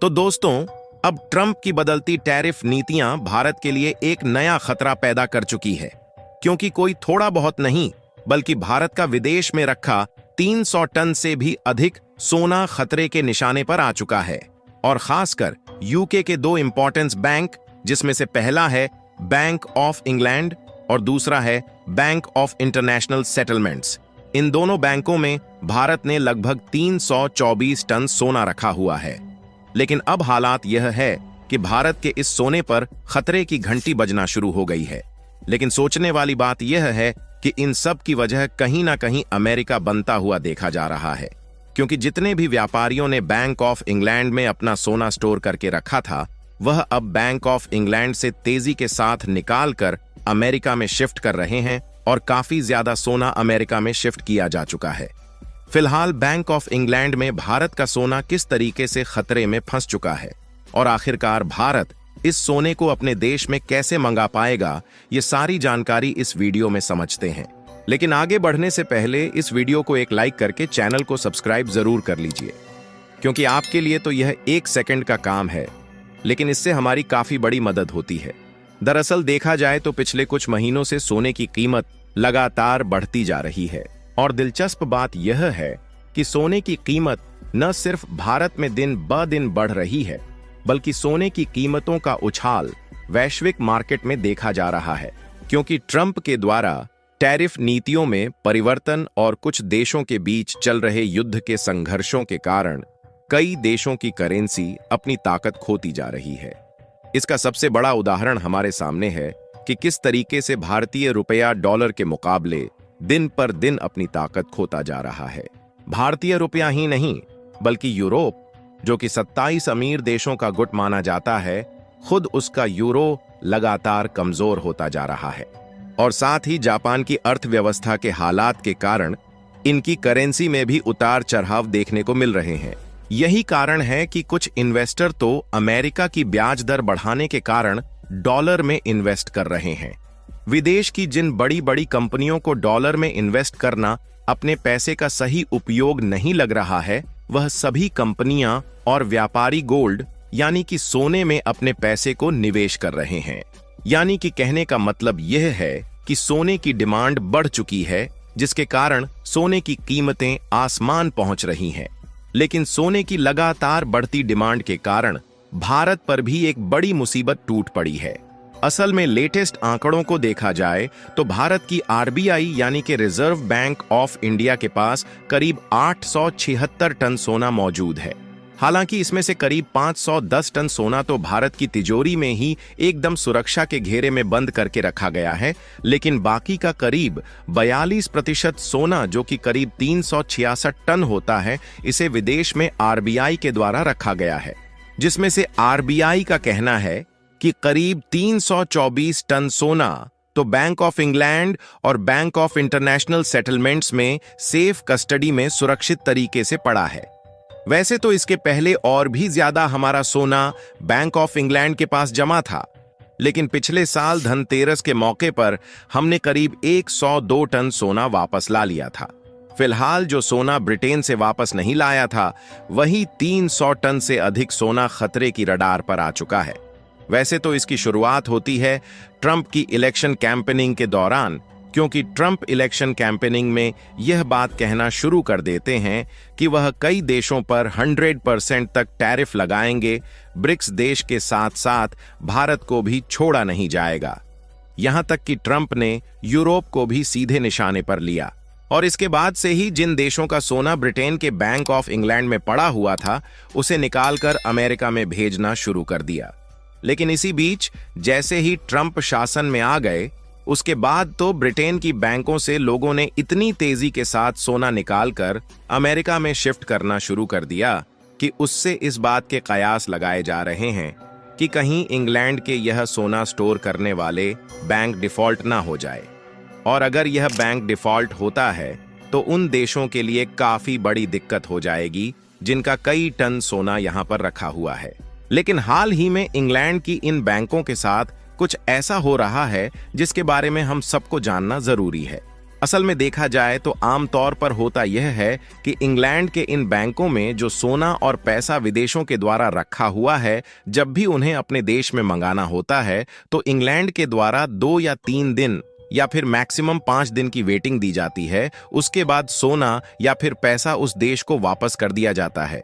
तो दोस्तों, अब ट्रंप की बदलती टैरिफ नीतियां भारत के लिए एक नया खतरा पैदा कर चुकी है, क्योंकि कोई थोड़ा बहुत नहीं बल्कि भारत का विदेश में रखा 300 टन से भी अधिक सोना खतरे के निशाने पर आ चुका है। और खासकर यूके के दो इंपॉर्टेंस बैंक, जिसमें से पहला है बैंक ऑफ इंग्लैंड और दूसरा है बैंक ऑफ इंटरनेशनल सेटलमेंट्स, इन दोनों बैंकों में भारत ने लगभग 324 टन सोना रखा हुआ है। लेकिन अब हालात यह है कि भारत के इस सोने पर खतरे की घंटी बजना शुरू हो गई है। लेकिन सोचने वाली बात यह है कि इन सब की वजह कहीं ना कहीं अमेरिका बनता हुआ देखा जा रहा है, क्योंकि जितने भी व्यापारियों ने बैंक ऑफ इंग्लैंड में अपना सोना स्टोर करके रखा था, वह अब बैंक ऑफ इंग्लैंड से तेजी के साथ निकाल कर अमेरिका में शिफ्ट कर रहे हैं और काफी ज्यादा सोना अमेरिका में शिफ्ट किया जा चुका है। फिलहाल बैंक ऑफ इंग्लैंड में भारत का सोना किस तरीके से खतरे में फंस चुका है और आखिरकार भारत इस सोने को अपने देश में कैसे मंगा पाएगा, ये सारी जानकारी इस वीडियो में समझते हैं। लेकिन आगे बढ़ने से पहले इस वीडियो को एक लाइक करके चैनल को सब्सक्राइब जरूर कर लीजिए, क्योंकि आपके लिए तो यह 1 सेकंड का काम है, लेकिन इससे हमारी काफी बड़ी मदद होती है। दरअसल देखा जाए तो पिछले कुछ महीनों से सोने की कीमत लगातार बढ़ती जा रही है और दिलचस्प बात यह है कि सोने की कीमत न सिर्फ भारत में दिन ब दिन बढ़ रही है, बल्कि सोने की कीमतों का उछाल वैश्विक मार्केट में देखा जा रहा है, क्योंकि ट्रंप के द्वारा टैरिफ नीतियों में परिवर्तन और कुछ देशों के बीच चल रहे युद्ध के संघर्षों के कारण कई देशों की करेंसी अपनी ताकत खोती जा रही है। इसका सबसे बड़ा उदाहरण हमारे सामने है कि किस तरीके से भारतीय रुपया डॉलर के मुकाबले दिन पर दिन अपनी ताकत खोता जा रहा है। भारतीय रुपया ही नहीं, बल्कि यूरोप, जो कि 27 अमीर देशों का गुट माना जाता है, खुद उसका यूरो लगातार कमजोर होता जा रहा है। और साथ ही जापान की अर्थव्यवस्था के हालात के कारण इनकी करेंसी में भी उतार चढ़ाव देखने को मिल रहे हैं। यही कारण है कि कुछ इन्वेस्टर तो अमेरिका की ब्याज दर बढ़ाने के कारण डॉलर में इन्वेस्ट कर रहे हैं। विदेश की जिन बड़ी बड़ी कंपनियों को डॉलर में इन्वेस्ट करना अपने पैसे का सही उपयोग नहीं लग रहा है, वह सभी कंपनियां और व्यापारी गोल्ड यानी कि सोने में अपने पैसे को निवेश कर रहे हैं। यानी कि कहने का मतलब यह है कि सोने की डिमांड बढ़ चुकी है, जिसके कारण सोने की कीमतें आसमान पहुंच रही हैं। लेकिन सोने की लगातार बढ़ती डिमांड के कारण भारत पर भी एक बड़ी मुसीबत टूट पड़ी है। असल में लेटेस्ट आंकड़ों को देखा जाए तो भारत की आरबीआई यानी कि रिजर्व बैंक ऑफ इंडिया के पास करीब 876 टन सोना मौजूद है। हालांकि इसमें से करीब 510 टन सोना तो भारत की तिजोरी में ही एकदम सुरक्षा के घेरे में बंद करके रखा गया है, लेकिन बाकी का करीब 42% सोना, जो कि करीब 366 टन होता है, इसे विदेश में आरबीआई के द्वारा रखा गया है, जिसमें से आरबीआई का कहना है कि करीब 324 टन सोना तो बैंक ऑफ इंग्लैंड और बैंक ऑफ इंटरनेशनल सेटलमेंट्स में सेफ कस्टडी में सुरक्षित तरीके से पड़ा है। वैसे तो इसके पहले और भी ज्यादा हमारा सोना बैंक ऑफ इंग्लैंड के पास जमा था, लेकिन पिछले साल धनतेरस के मौके पर हमने करीब 102 टन सोना वापस ला लिया था। फिलहाल जो सोना ब्रिटेन से वापस नहीं लाया था, वही 300 टन से अधिक सोना खतरे की रडार पर आ चुका है। वैसे तो इसकी शुरुआत होती है ट्रंप की इलेक्शन कैंपेनिंग के दौरान, क्योंकि ट्रंप इलेक्शन कैंपेनिंग में यह बात कहना शुरू कर देते हैं कि वह कई देशों पर 100% तक टैरिफ लगाएंगे, ब्रिक्स देश के साथ साथ भारत को भी छोड़ा नहीं जाएगा। यहां तक कि ट्रंप ने यूरोप को भी सीधे निशाने पर लिया और इसके बाद से ही जिन देशों का सोना ब्रिटेन के बैंक ऑफ इंग्लैंड में पड़ा हुआ था, उसे निकालकर अमेरिका में भेजना शुरू कर दिया। लेकिन इसी बीच जैसे ही ट्रंप शासन में आ गए, उसके बाद तो ब्रिटेन की बैंकों से लोगों ने इतनी तेजी के साथ सोना निकालकर अमेरिका में शिफ्ट करना शुरू कर दिया कि उससे इस बात के कयास लगाए जा रहे हैं कि कहीं इंग्लैंड के यह सोना स्टोर करने वाले बैंक डिफॉल्ट ना हो जाए। और अगर यह बैंक डिफॉल्ट होता है तो उन देशों के लिए काफी बड़ी दिक्कत हो जाएगी जिनका कई टन सोना यहां पर रखा हुआ है। लेकिन हाल ही में इंग्लैंड की इन बैंकों के साथ कुछ ऐसा हो रहा है जिसके बारे में हम सबको जानना जरूरी है। असल में देखा जाए तो आमतौर पर होता यह है कि इंग्लैंड के इन बैंकों में जो सोना और पैसा विदेशों के द्वारा रखा हुआ है, जब भी उन्हें अपने देश में मंगाना होता है तो इंग्लैंड के द्वारा 2 या 3 दिन या फिर मैक्सिमम 5 दिन की वेटिंग दी जाती है। उसके बाद सोना या फिर पैसा उस देश को वापस कर दिया जाता है।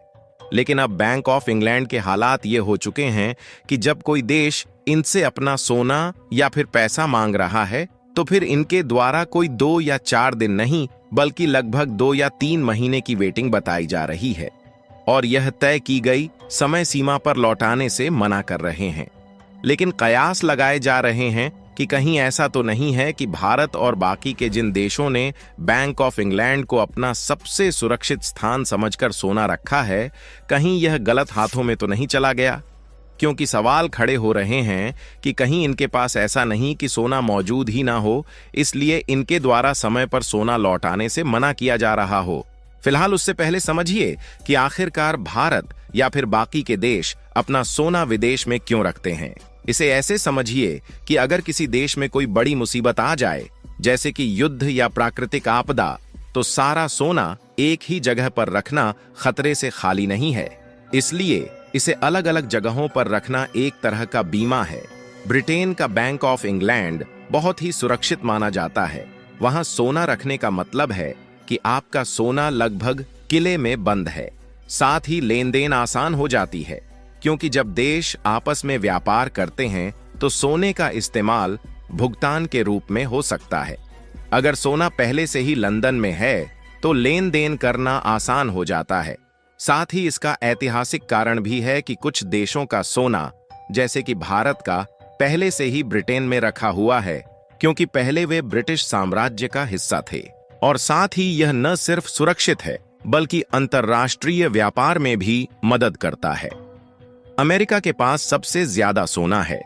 लेकिन अब बैंक ऑफ इंग्लैंड के हालात ये हो चुके हैं कि जब कोई देश इनसे अपना सोना या फिर पैसा मांग रहा है तो फिर इनके द्वारा कोई 2 या 4 दिन नहीं बल्कि लगभग 2 या 3 महीने की वेटिंग बताई जा रही है और यह तय की गई समय सीमा पर लौटाने से मना कर रहे हैं। लेकिन कयास लगाए जा रहे हैं कि कहीं ऐसा तो नहीं है कि भारत और बाकी के जिन देशों ने बैंक ऑफ इंग्लैंड को अपना सबसे सुरक्षित स्थान समझकर सोना रखा है, कहीं यह गलत हाथों में तो नहीं चला गया। क्योंकि सवाल खड़े हो रहे हैं कि कहीं इनके पास ऐसा नहीं कि सोना मौजूद ही ना हो, इसलिए इनके द्वारा समय पर सोना लौटाने से मना किया जा रहा हो। फिलहाल उससे पहले समझिए कि आखिरकार भारत या फिर बाकी के देश अपना सोना विदेश में क्यों रखते हैं। इसे ऐसे समझिए कि अगर किसी देश में कोई बड़ी मुसीबत आ जाए, जैसे कि युद्ध या प्राकृतिक आपदा, तो सारा सोना एक ही जगह पर रखना खतरे से खाली नहीं है। इसलिए इसे अलग अलग जगहों पर रखना एक तरह का बीमा है। ब्रिटेन का बैंक ऑफ इंग्लैंड बहुत ही सुरक्षित माना जाता है। वहां सोना रखने का मतलब है कि आपका सोना लगभग किले में बंद है। साथ ही लेन देन आसान हो जाती है, क्योंकि जब देश आपस में व्यापार करते हैं तो सोने का इस्तेमाल भुगतान के रूप में हो सकता है। अगर सोना पहले से ही लंदन में है तो लेन देन करना आसान हो जाता है। साथ ही इसका ऐतिहासिक कारण भी है कि कुछ देशों का सोना, जैसे कि भारत का, पहले से ही ब्रिटेन में रखा हुआ है, क्योंकि पहले वे ब्रिटिश साम्राज्य का हिस्सा थे। और साथ ही यह न सिर्फ सुरक्षित है बल्कि अंतर्राष्ट्रीय व्यापार में भी मदद करता है। अमेरिका के पास सबसे ज्यादा सोना है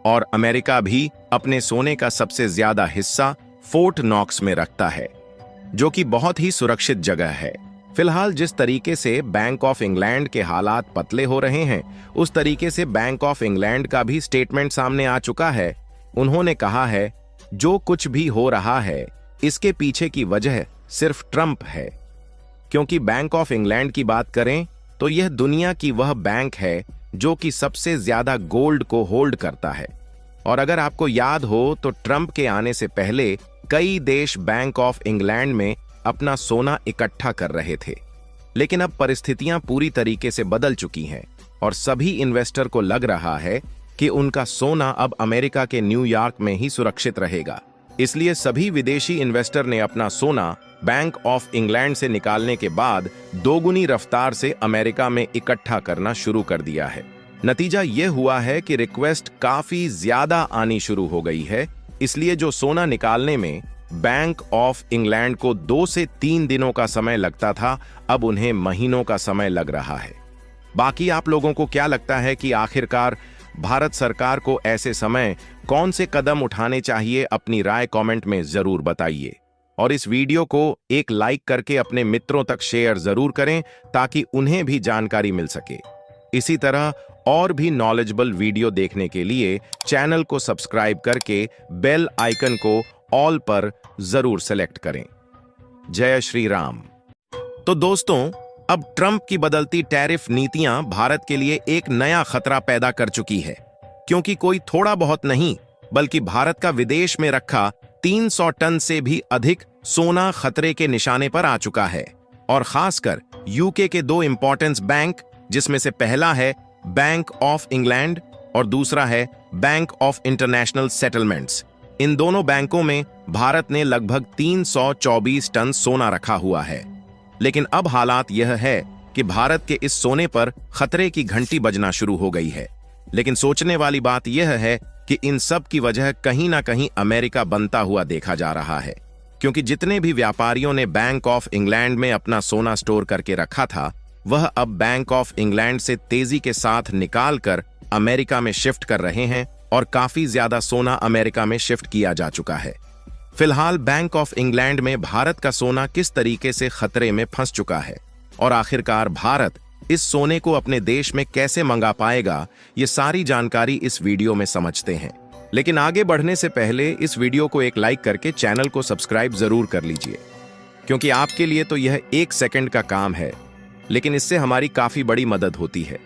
और अमेरिका भी अपने सोने का सबसे ज्यादा हिस्सा फोर्ट नॉक्स में रखता है, जो कि बहुत ही सुरक्षित जगह है। फिलहाल जिस तरीके से बैंक ऑफ इंग्लैंड के हालात पतले हो रहे हैं, उस तरीके से बैंक ऑफ इंग्लैंड का भी स्टेटमेंट सामने आ चुका है। उन्होंने कहा है, जो कुछ भी हो रहा है इसके पीछे की वजह सिर्फ ट्रंप है। क्योंकि बैंक ऑफ इंग्लैंड की बात करें तो यह दुनिया की वह बैंक है जो कि सबसे ज्यादा गोल्ड को होल्ड करता है। और अगर आपको याद हो तो ट्रंप के आने से पहले कई देश बैंक ऑफ इंग्लैंड में अपना सोना इकट्ठा कर रहे थे। लेकिन अब परिस्थितियां पूरी तरीके से बदल चुकी हैं और सभी इन्वेस्टर को लग रहा है कि उनका सोना अब अमेरिका के न्यूयॉर्क में ही सुरक्षित रहेगा। इसलिए सभी विदेशी इन्वेस्टर ने अपना सोना बैंक ऑफ इंग्लैंड से निकालने के बाद दोगुनी रफ्तार से अमेरिका में इकट्ठा करना शुरू कर दिया है। नतीजा यह हुआ है कि रिक्वेस्ट काफी ज्यादा आनी शुरू हो गई है। इसलिए जो सोना निकालने में बैंक ऑफ इंग्लैंड को 2 से 3 दिनों का समय लगता था, अब उन्हें महीनों का समय लग रहा है। बाकी आप लोगों को क्या लगता है कि आखिरकार भारत सरकार को ऐसे समय कौन से कदम उठाने चाहिए? अपनी राय कमेंट में जरूर बताइए और इस वीडियो को एक लाइक करके अपने मित्रों तक शेयर जरूर करें ताकि उन्हें भी जानकारी मिल सके। इसी तरह और भी नॉलेजेबल वीडियो देखने के लिए चैनल को सब्सक्राइब करके बेल आइकन को ऑल पर जरूर सेलेक्ट करें। जय श्री राम। तो दोस्तों, अब ट्रंप की बदलती टैरिफ नीतियां भारत के लिए एक नया खतरा पैदा कर चुकी है, क्योंकि कोई थोड़ा बहुत नहीं बल्कि भारत का विदेश में रखा 300 टन से भी अधिक सोना खतरे के निशाने पर आ चुका है। और खासकर यूके के 2 इंपॉर्टेंट बैंक, जिसमें से पहला है बैंक ऑफ इंग्लैंड और दूसरा है बैंक ऑफ इंटरनेशनल सेटलमेंट्स, इन दोनों बैंकों में भारत ने लगभग 324 टन सोना रखा हुआ है। लेकिन अब हालात यह है कि भारत के इस सोने पर खतरे की घंटी बजना शुरू हो गई है। लेकिन सोचने वाली बात यह है कि इन सब की वजह कहीं ना कहीं अमेरिका बनता हुआ देखा जा रहा है, क्योंकि जितने भी व्यापारियों ने बैंक ऑफ इंग्लैंड में अपना सोना स्टोर करके रखा था, वह अब बैंक ऑफ इंग्लैंड से तेजी के साथ निकालकर अमेरिका में शिफ्ट कर रहे हैं और काफी ज्यादा सोना अमेरिका में शिफ्ट किया जा चुका है। फिलहाल बैंक ऑफ इंग्लैंड में भारत का सोना किस तरीके से खतरे में फंस चुका है और आखिरकार भारत इस सोने को अपने देश में कैसे मंगा पाएगा, ये सारी जानकारी इस वीडियो में समझते हैं। लेकिन आगे बढ़ने से पहले इस वीडियो को एक लाइक करके चैनल को सब्सक्राइब जरूर कर लीजिए, क्योंकि आपके लिए तो यह 1 सेकंड का काम है, लेकिन इससे हमारी काफी बड़ी मदद होती है।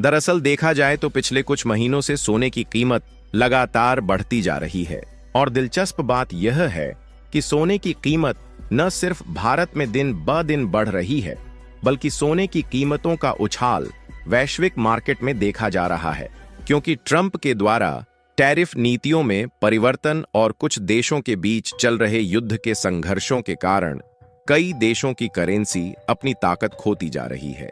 दरअसल देखा जाए तो पिछले कुछ महीनों से सोने की कीमत लगातार बढ़ती जा रही है, और दिलचस्प बात यह है कि सोने की कीमत न सिर्फ भारत में दिन ब दिन बढ़ रही है, बल्कि सोने की कीमतों का उछाल वैश्विक मार्केट में देखा जा रहा है, क्योंकि ट्रंप के द्वारा टैरिफ नीतियों में परिवर्तन और कुछ देशों के बीच चल रहे युद्ध के संघर्षों के कारण कई देशों की करेंसी अपनी ताकत खोती जा रही है।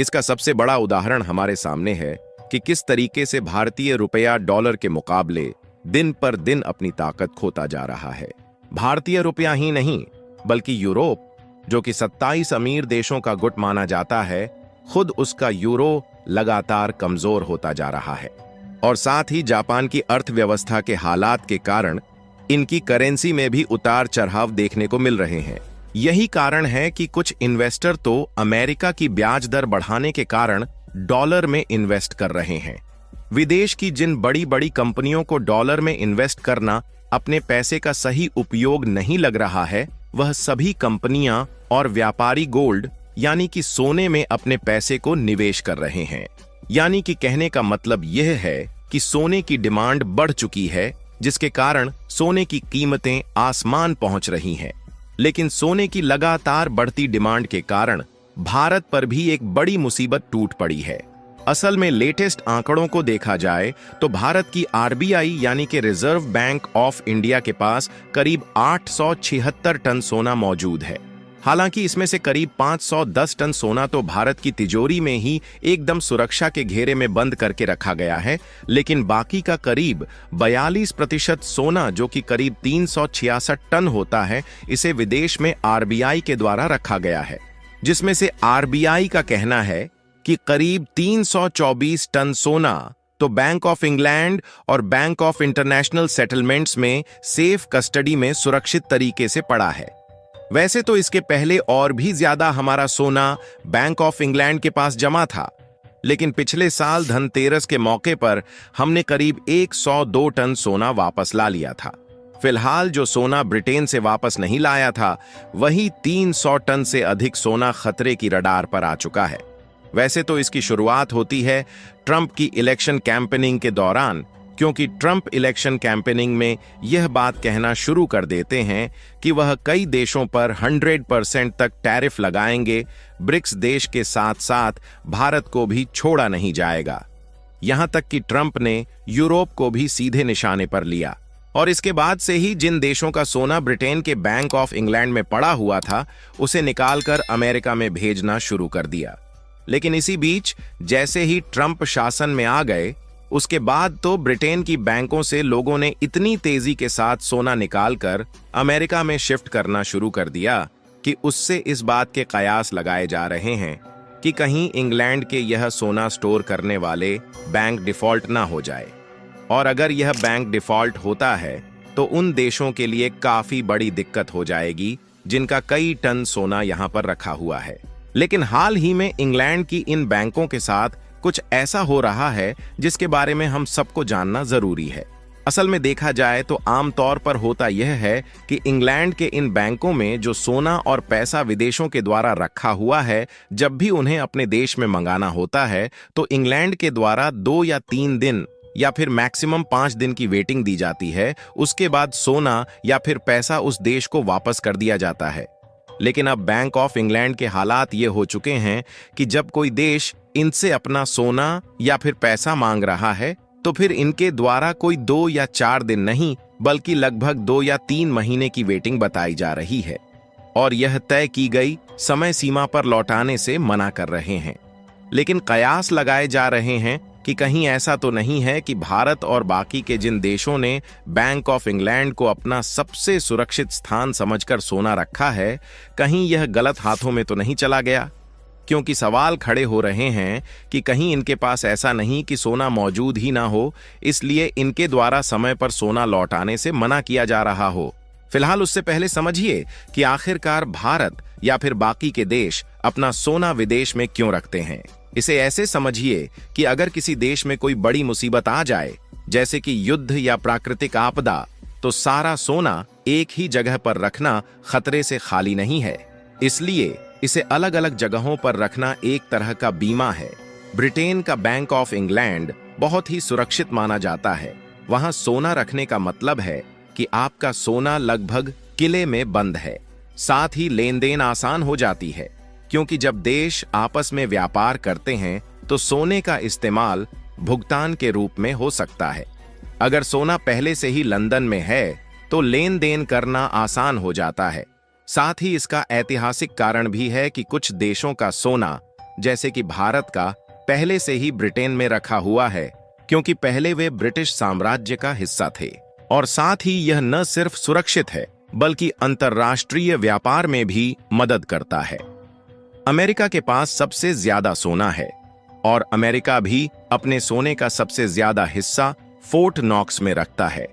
इसका सबसे बड़ा उदाहरण हमारे सामने है कि किस तरीके से भारतीय रुपया डॉलर के मुकाबले दिन पर दिन अपनी ताकत खोता जा रहा है। भारतीय रुपया ही नहीं, बल्कि यूरोप, जो कि 27 अमीर देशों का गुट माना जाता है, खुद उसका यूरो लगातार कमजोर होता जा रहा है। और साथ ही जापान की अर्थव्यवस्था के हालात के कारण इनकी करेंसी में भी उतार चढ़ाव देखने को मिल रहे हैं। यही कारण है कि कुछ इन्वेस्टर तो अमेरिका की ब्याज दर बढ़ाने के कारण डॉलर में इन्वेस्ट कर रहे हैं। विदेश की जिन बड़ी बड़ी कंपनियों को डॉलर में इन्वेस्ट करना अपने पैसे का सही उपयोग नहीं लग रहा है, वह सभी कंपनियां और व्यापारी गोल्ड यानी कि सोने में अपने पैसे को निवेश कर रहे हैं। यानी कि कहने का मतलब यह है कि सोने की डिमांड बढ़ चुकी है, जिसके कारण सोने की कीमतें आसमान पहुंच रही हैं। लेकिन सोने की लगातार बढ़ती डिमांड के कारण भारत पर भी एक बड़ी मुसीबत टूट पड़ी है। असल में लेटेस्ट आंकड़ों को देखा जाए तो भारत की आरबीआई यानी कि रिजर्व बैंक ऑफ इंडिया के पास करीब 876 टन सोना मौजूद है। हालांकि इसमें से करीब 510 टन सोना तो भारत की तिजोरी में ही एकदम सुरक्षा के घेरे में बंद करके रखा गया है, लेकिन बाकी का करीब 42% सोना, जो कि करीब 366 टन होता है, इसे विदेश में आरबीआई के द्वारा रखा गया है, जिसमें से आरबीआई का कहना है कि करीब 324 टन सोना तो बैंक ऑफ इंग्लैंड और बैंक ऑफ इंटरनेशनल सेटलमेंट्स में सेफ कस्टडी में सुरक्षित तरीके से पड़ा है। वैसे तो इसके पहले और भी ज्यादा हमारा सोना बैंक ऑफ इंग्लैंड के पास जमा था, लेकिन पिछले साल धनतेरस के मौके पर हमने करीब 102 टन सोना वापस ला लिया था। फिलहाल जो सोना ब्रिटेन से वापस नहीं लाया था, वही 300 टन से अधिक सोना खतरे की रडार पर आ चुका है। वैसे तो इसकी शुरुआत होती है ट्रंप की इलेक्शन कैंपेनिंग के दौरान, क्योंकि ट्रंप इलेक्शन कैंपेनिंग में यह बात कहना शुरू कर देते हैं कि वह कई देशों पर 100% तक टैरिफ लगाएंगे, ब्रिक्स देश के साथ साथ भारत को भी छोड़ा नहीं जाएगा। यहां तक कि ट्रंप ने यूरोप को भी सीधे निशाने पर लिया, और इसके बाद से ही जिन देशों का सोना ब्रिटेन के बैंक ऑफ इंग्लैंड में पड़ा हुआ था, उसे निकालकर अमेरिका में भेजना शुरू कर दिया। लेकिन इसी बीच जैसे ही ट्रंप शासन में आ गए, उसके बाद तो ब्रिटेन की बैंकों से लोगों ने इतनी तेजी के साथ सोना निकालकर अमेरिका में शिफ्ट करना शुरू कर दिया कि उससे इस बात के कयास लगाए जा रहे हैं कि कहीं इंग्लैंड के यह सोना स्टोर करने वाले बैंक डिफॉल्ट ना हो जाए। और अगर यह बैंक डिफॉल्ट होता है तो उन देशों के लिए काफी बड़ी दिक्कत हो जाएगी जिनका कई टन सोना यहां पर रखा हुआ है। लेकिन हाल ही में इंग्लैंड की इन बैंकों के साथ कुछ ऐसा हो रहा है जिसके बारे में हम सबको जानना जरूरी है। असल में देखा जाए तो आमतौर पर होता यह है कि इंग्लैंड के इन बैंकों में जो सोना और पैसा विदेशों के द्वारा रखा हुआ है, जब भी उन्हें अपने देश में मंगाना होता है तो इंग्लैंड के द्वारा 2 या 3 दिन या फिर मैक्सिमम 5 दिन की वेटिंग दी जाती है। उसके बाद सोना या फिर पैसा उस देश को वापस कर दिया जाता है। लेकिन अब बैंक ऑफ इंग्लैंड के हालात ये हो चुके हैं कि जब कोई देश इनसे अपना सोना या फिर पैसा मांग रहा है, तो फिर इनके द्वारा कोई 2 या 4 दिन नहीं, बल्कि लगभग 2 या 3 महीने की वेटिंग बताई जा रही है, और यह तय की गई समय सीमा पर लौटाने से मना कर रहे हैं। लेकिन कयास लगाए जा रहे हैं कि कहीं ऐसा तो नहीं है कि भारत और बाकी के जिन देशों ने बैंक ऑफ इंग्लैंड को अपना सबसे सुरक्षित स्थान समझकर सोना रखा है, कहीं यह गलत हाथों में तो नहीं चला गया। क्योंकि सवाल खड़े हो रहे हैं कि कहीं इनके पास ऐसा नहीं कि सोना मौजूद ही ना हो, इसलिए इनके द्वारा समय पर सोना लौटाने से मना किया जा रहा हो। फिलहाल उससे पहले समझिए कि आखिरकार भारत या फिर बाकी के देश अपना सोना विदेश में क्यों रखते हैं। इसे ऐसे समझिए कि अगर किसी देश में कोई बड़ी मुसीबत आ जाए, जैसे कि युद्ध या प्राकृतिक आपदा, तो सारा सोना एक ही जगह पर रखना खतरे से खाली नहीं है। इसलिए इसे अलग अलग जगहों पर रखना एक तरह का बीमा है। ब्रिटेन का बैंक ऑफ इंग्लैंड बहुत ही सुरक्षित माना जाता है। वहां सोना रखने का मतलब है कि आपका सोना लगभग किले में बंद है। साथ ही लेन देन आसान हो जाती है, क्योंकि जब देश आपस में व्यापार करते हैं तो सोने का इस्तेमाल भुगतान के रूप में हो सकता है। अगर सोना पहले से ही लंदन में है तो लेन देन करना आसान हो जाता है। साथ ही इसका ऐतिहासिक कारण भी है कि कुछ देशों का सोना, जैसे कि भारत का, पहले से ही ब्रिटेन में रखा हुआ है, क्योंकि पहले वे ब्रिटिश साम्राज्य का हिस्सा थे। और साथ ही यह न सिर्फ सुरक्षित है बल्कि अंतर्राष्ट्रीय व्यापार में भी मदद करता है। अमेरिका के पास सबसे ज्यादा सोना है और अमेरिका भी अपने सोने का सबसे ज्यादा हिस्सा फोर्ट नॉक्स में रखता है,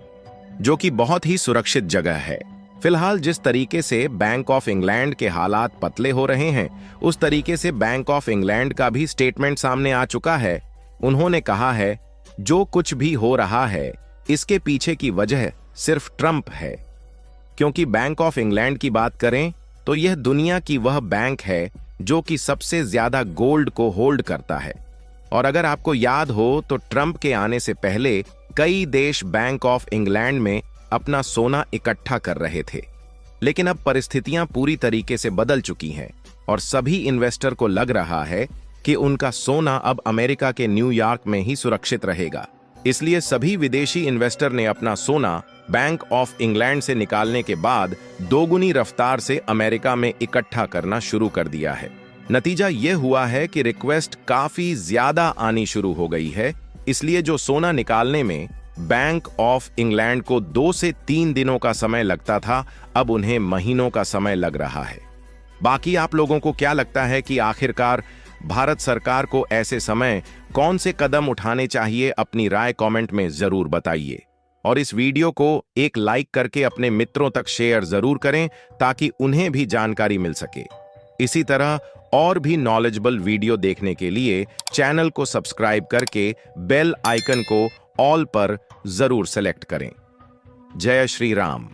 जो कि बहुत ही सुरक्षित जगह है। फिलहाल जिस तरीके से बैंक ऑफ इंग्लैंड के हालात पतले हो रहे हैं, उस तरीके से बैंक ऑफ इंग्लैंड का भी स्टेटमेंट सामने आ चुका है। उन्होंने कहा है, जो कुछ भी हो रहा है इसके पीछे की वजह सिर्फ ट्रंप है। क्योंकि बैंक ऑफ इंग्लैंड की बात करें तो यह दुनिया की वह बैंक है जो कि सबसे ज्यादा गोल्ड को होल्ड करता है। और अगर आपको याद हो तो ट्रंप के आने से पहले कई देश बैंक ऑफ इंग्लैंड में अपना सोना इकट्ठा कर रहे थे, लेकिन अब परिस्थितियां पूरी तरीके से बदल चुकी हैं और सभी इन्वेस्टर को लग रहा है कि उनका सोना अब अमेरिका के न्यूयॉर्क में ही सुरक्षित रहेगा। इसलिए सभी विदेशी इन्वेस्टर ने अपना सोना बैंक ऑफ इंग्लैंड से निकालने के बाद दोगुनी रफ्तार से अमेरिका में इकट्ठा करना शुरू कर दिया है। नतीजा यह हुआ है कि रिक्वेस्ट काफी ज्यादा आनी शुरू हो गई है। इसलिए जो सोना निकालने में बैंक ऑफ इंग्लैंड को 2 से 3 दिनों का समय लगता था, अब उन्हें महीनों का समय लग रहा है। बाकी आप लोगों को क्या लगता है कि आखिरकार भारत सरकार को ऐसे समय कौन से कदम उठाने चाहिए? अपनी राय कमेंट में जरूर बताइए और इस वीडियो को एक लाइक करके अपने मित्रों तक शेयर जरूर करें ताकि उन्हें भी जानकारी मिल सके। इसी तरह और भी नॉलेजेबल वीडियो देखने के लिए चैनल को सब्सक्राइब करके बेल आइकन को ऑल पर जरूर सेलेक्ट करें। जय श्री राम।